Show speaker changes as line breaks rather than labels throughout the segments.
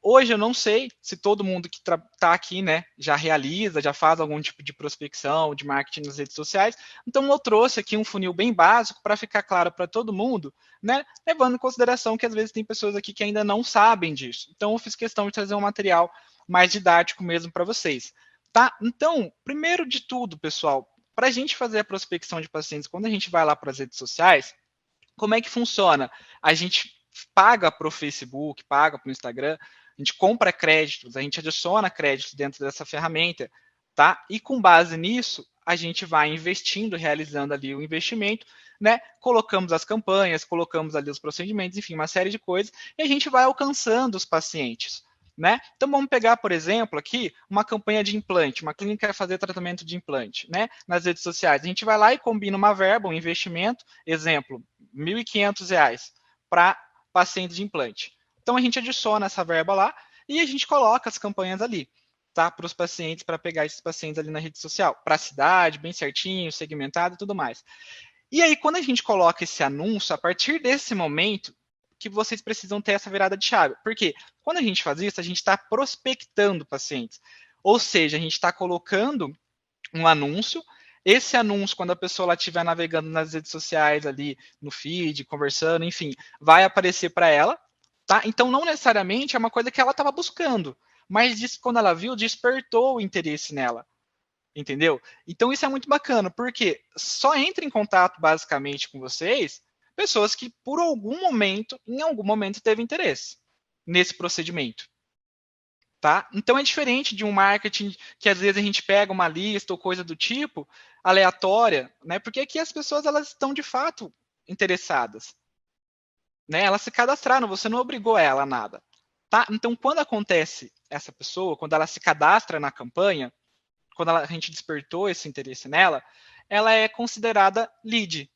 Hoje eu não sei se todo mundo que está aqui, né, já realiza, já faz algum tipo de prospecção, de marketing nas redes sociais. Então eu trouxe aqui um funil bem básico para ficar claro para todo mundo, né, levando em consideração que às vezes tem pessoas aqui que ainda não sabem disso. Então eu fiz questão de trazer um material mais didático mesmo para vocês. Tá? Então, primeiro de tudo, pessoal, para a gente fazer a prospecção de pacientes, quando a gente vai lá para as redes sociais, como é que funciona? A gente paga para o Facebook, paga para o Instagram, a gente compra créditos, a gente adiciona créditos dentro dessa ferramenta, tá? E com base nisso, a gente vai investindo, realizando ali o investimento, né? Colocamos as campanhas, colocamos ali os procedimentos, enfim, uma série de coisas, e a gente vai alcançando os pacientes. Né? Então vamos pegar, por exemplo, aqui uma campanha de implante, uma clínica que vai fazer tratamento de implante, né? Nas redes sociais. A gente vai lá e combina uma verba, um investimento, exemplo, R$ 1.500 para paciente de implante. Então a gente adiciona essa verba lá e a gente coloca as campanhas ali, tá? Para os pacientes, para pegar esses pacientes ali na rede social, para a cidade, bem certinho, segmentado e tudo mais. E aí, quando a gente coloca esse anúncio, a partir desse momento, que vocês precisam ter essa virada de chave. Porque quando a gente faz isso, a gente está prospectando pacientes. Ou seja, a gente está colocando um anúncio. Esse anúncio, quando a pessoa estiver navegando nas redes sociais ali, no feed, conversando, enfim, vai aparecer para ela. Tá? Então, não necessariamente é uma coisa que ela estava buscando, mas quando ela viu, despertou o interesse nela. Entendeu? Então isso é muito bacana, porque só entra em contato basicamente com vocês pessoas que por algum momento, em algum momento, teve interesse nesse procedimento. Tá? Então é diferente de um marketing que às vezes a gente pega uma lista ou coisa do tipo aleatória, né? Porque aqui as pessoas elas estão de fato interessadas, né? Elas se cadastraram, você não obrigou ela a nada, tá? Então quando acontece essa pessoa, quando ela se cadastra na campanha, quando a gente despertou esse interesse nela, ela é considerada lead,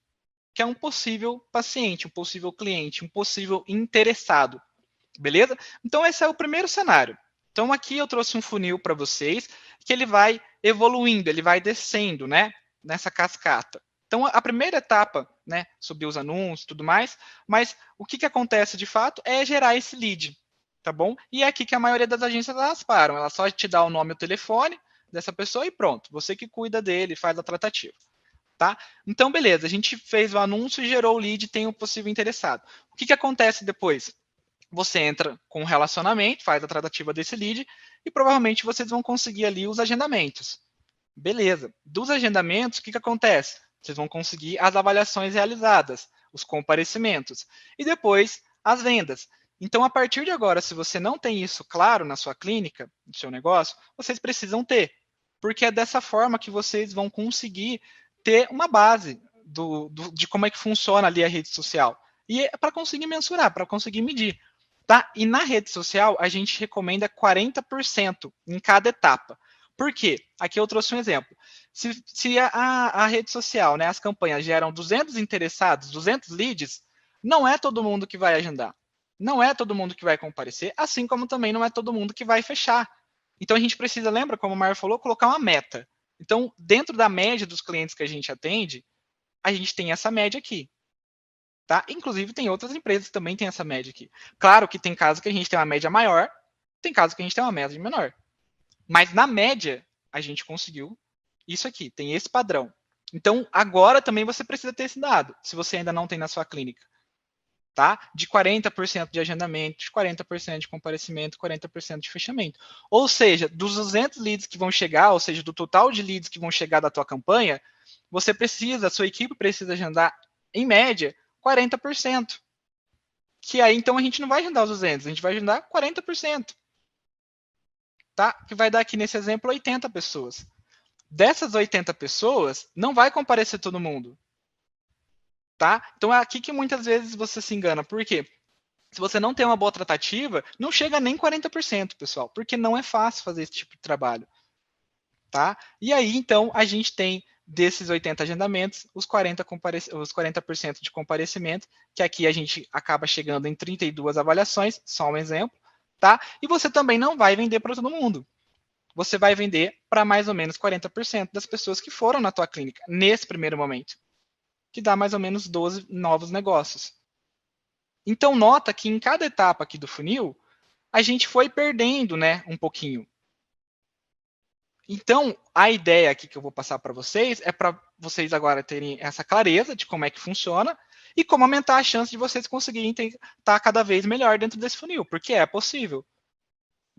que é um possível paciente, um possível cliente, um possível interessado. Beleza? Então, esse é o primeiro cenário. Então, aqui eu trouxe um funil para vocês, que ele vai evoluindo, ele vai descendo, né? Nessa cascata. Então, a primeira etapa, né? Subir os anúncios e tudo mais, mas o que acontece de fato é gerar esse lead, tá bom? E é aqui que a maioria das agências elas param. Ela só te dá o nome e o telefone dessa pessoa e pronto. Você que cuida dele, faz a tratativa. Tá? Então, beleza, a gente fez o anúncio e gerou o lead, tem o possível interessado. O que acontece depois? Você entra com um relacionamento, faz a tratativa desse lead e provavelmente vocês vão conseguir ali os agendamentos. Beleza. Dos agendamentos, o que acontece? Vocês vão conseguir as avaliações realizadas, os comparecimentos e depois as vendas. Então, a partir de agora, se você não tem isso claro na sua clínica, no seu negócio, vocês precisam ter, porque é dessa forma que vocês vão conseguir ter uma base de como é que funciona ali a rede social. E é para conseguir mensurar, para conseguir medir. Tá? E na rede social, a gente recomenda 40% em cada etapa. Por quê? Aqui eu trouxe um exemplo. Se a rede social, né, as campanhas geram 200 interessados, 200 leads, não é todo mundo que vai agendar. Não é todo mundo que vai comparecer, assim como também não é todo mundo que vai fechar. Então a gente precisa, lembra, como o Mar falou, colocar uma meta. Então, dentro da média dos clientes que a gente atende, a gente tem essa média aqui. Tá? Inclusive, tem outras empresas que também têm essa média aqui. Claro que tem casos que a gente tem uma média maior, tem casos que a gente tem uma média menor. Mas na média, a gente conseguiu isso aqui, tem esse padrão. Então, agora também você precisa ter esse dado, se você ainda não tem na sua clínica. Tá? De 40% de agendamento, de 40% de comparecimento, 40% de fechamento. Ou seja, dos 200 leads que vão chegar, ou seja, do total de leads que vão chegar da tua campanha, você precisa, a sua equipe precisa agendar, em média, 40%. Que aí, então, a gente não vai agendar os 200, a gente vai agendar 40%. Tá? Que vai dar aqui, nesse exemplo, 80 pessoas. Dessas 80 pessoas, não vai comparecer todo mundo. Tá? Então, é aqui que muitas vezes você se engana. Por quê? Se você não tem uma boa tratativa, não chega nem 40%, pessoal, porque não é fácil fazer esse tipo de trabalho. Tá? E aí, então, a gente tem desses 80 agendamentos, os 40% de comparecimento, que aqui a gente acaba chegando em 32 avaliações, só um exemplo, tá? E você também não vai vender para todo mundo. Você vai vender para mais ou menos 40% das pessoas que foram na tua clínica, nesse primeiro momento, que dá mais ou menos 12 novos negócios. Então, nota que em cada etapa aqui do funil, a gente foi perdendo, né, um pouquinho. Então, a ideia aqui que eu vou passar para vocês é para vocês agora terem essa clareza de como é que funciona e como aumentar a chance de vocês conseguirem estar cada vez melhor dentro desse funil, porque é possível.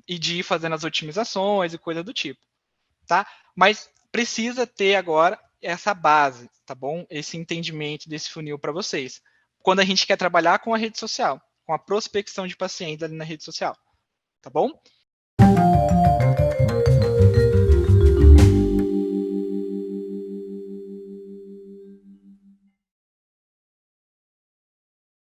E de ir fazendo as otimizações e coisa do tipo, tá? Mas precisa ter agora essa base, tá bom? Esse entendimento desse funil para vocês. Quando a gente quer trabalhar com a rede social, com a prospecção de pacientes ali na rede social, tá bom?